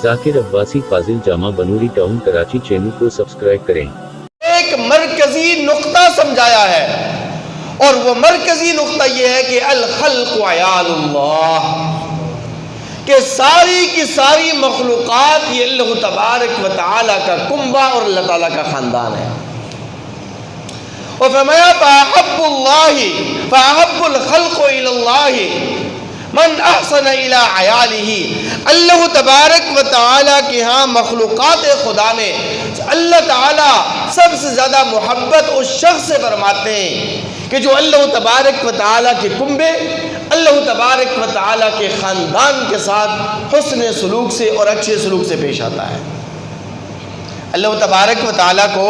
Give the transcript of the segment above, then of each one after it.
ذاکر عباسی فاضل جامع Banuri town Karachi channel کو subscribe کریں۔ ایک مرکزی نقطہ سمجھایا ہے اور وہ مرکزی نقطہ یہ ہے کہ الخلق عیال اللہ، کہ ساری کی ساری مخلوقات یہ اللہ تبارک و تعالی کا کنبہ اور اللہ تعالیٰ کا خاندان ہے۔ اور فرمایا فَأَحَبُّ اللَّهِ فَأَحَبُّ الْخَلْقُ إِلَى اللَّهِ من احسن الى عیالہ، اللہ تبارک و تعالیٰ کے ہاں مخلوقات خدا میں اللہ تعالیٰ سب سے زیادہ محبت اس شخص سے فرماتے ہیں کہ جو اللہ تبارک و تعالیٰ کے کنبے، اللہ تبارک و تعالیٰ کے خاندان کے ساتھ حسن سلوک سے اور اچھے سلوک سے پیش آتا ہے۔ اللہ تبارک و تعالیٰ کو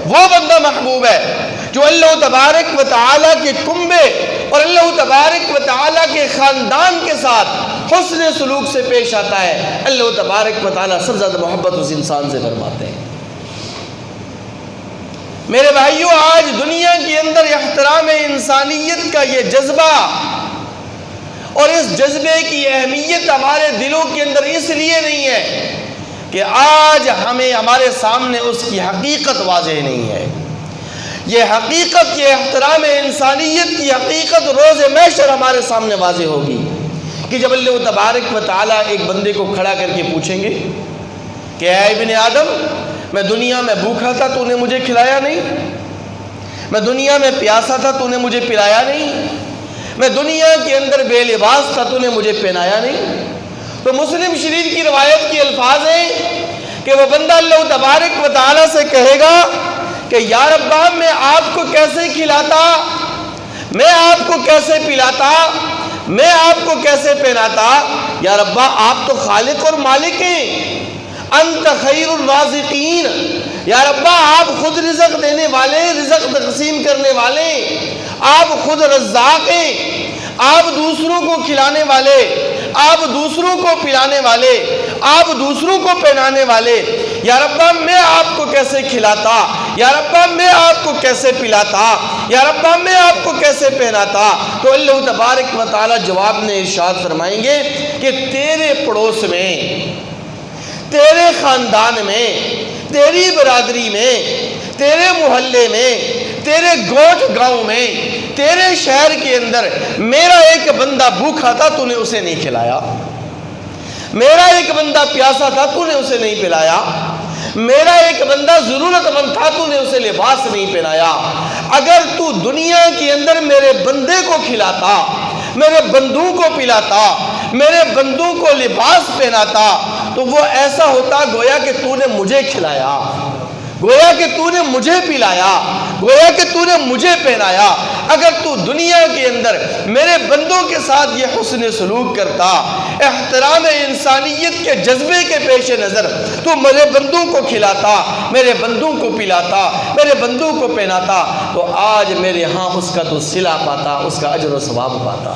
وہ بندہ محبوب ہے جو اللہ تبارک و تعالیٰ کے کنبے اور اللہ تبارک و تعالیٰ کے خاندان کے ساتھ حسن سلوک سے پیش آتا ہے۔ اللہ تبارک و تعالیٰ سب سے زیادہ محبت اس انسان سے فرماتے ہیں۔ میرے بھائیوں، آج دنیا کے اندر احترام انسانیت کا یہ جذبہ اور اس جذبے کی اہمیت ہمارے دلوں کے اندر اس لیے نہیں ہے کہ آج ہمیں ہمارے سامنے اس کی حقیقت واضح نہیں ہے۔ یہ حقیقت، یہ احترام انسانیت کی حقیقت روز محشر ہمارے سامنے واضح ہوگی کہ جب اللہ تبارک و تعالیٰ ایک بندے کو کھڑا کر کے پوچھیں گے کہ اے ابن آدم، میں دنیا میں بھوکا تھا تو نے مجھے کھلایا نہیں، میں دنیا میں پیاسا تھا تو نے مجھے پلایا نہیں، میں دنیا کے اندر بے لباس تھا تو نے مجھے پہنایا نہیں۔ تو مسلم شریف کی روایت کے الفاظ ہیں کہ وہ بندہ اللہ تبارک و تعالیٰ سے کہے گا کہ یا ربا، میں آپ کو کیسے کھلاتا، میں آپ کو کیسے پلاتا، میں آپ کو کیسے پہناتا؟ یا ربا، آپ تو خالق اور مالک ہیں، انت خیر الرازقین، یا ربا آپ خود رزق دینے والے، رزق تقسیم کرنے والے، آپ خود رزاق ہیں، آپ دوسروں کو کھلانے والے، آپ دوسروں کو پلانے والے، آپ دوسروں کو پہنانے والے۔ یا ربا، میں آپ کو کیسے کھلاتا، یا ربا میں آپ کو کیسے پلاتا، یا ربا میں آپ کو کیسے پہناتا؟ تو اللہ تبارک و تعالیٰ جواب میں ارشاد فرمائیں گے کہ تیرے پڑوس میں، تیرے خاندان میں، تیری برادری میں، تیرے محلے میں، تیرے گوٹھ گاؤں میں، تیرے شہر کے اندر میرا ایک بندہ بھوکا تھا تو نے اسے نہیں کھلایا، میرا ایک بندہ پیاسا تھا تو نے اسے نہیں پلایا، میرا ایک بندہ ضرورت مند تھا تو نے اسے لباس نہیں پہنایا۔ اگر تو دنیا کے اندر میرے بندے کو کھلاتا، میرے بندوں کو پلاتا، میرے بندوں کو لباس پہناتا، تو وہ ایسا ہوتا گویا کہ تو نے مجھے کھلایا، گویا کہ تو نے مجھے پلایا، گویا کہ تو نے مجھے پہنایا۔ اگر تو دنیا کے اندر میرے بندوں کے ساتھ یہ حسن سلوک کرتا، احترام انسانیت کے جذبے کے پیش نظر تو میرے بندوں کو کھلاتا، میرے بندوں کو پلاتا، میرے بندوں کو پہناتا، تو آج میرے ہاں اس کا تو صلہ پاتا، اس کا اجر و ثواب پاتا۔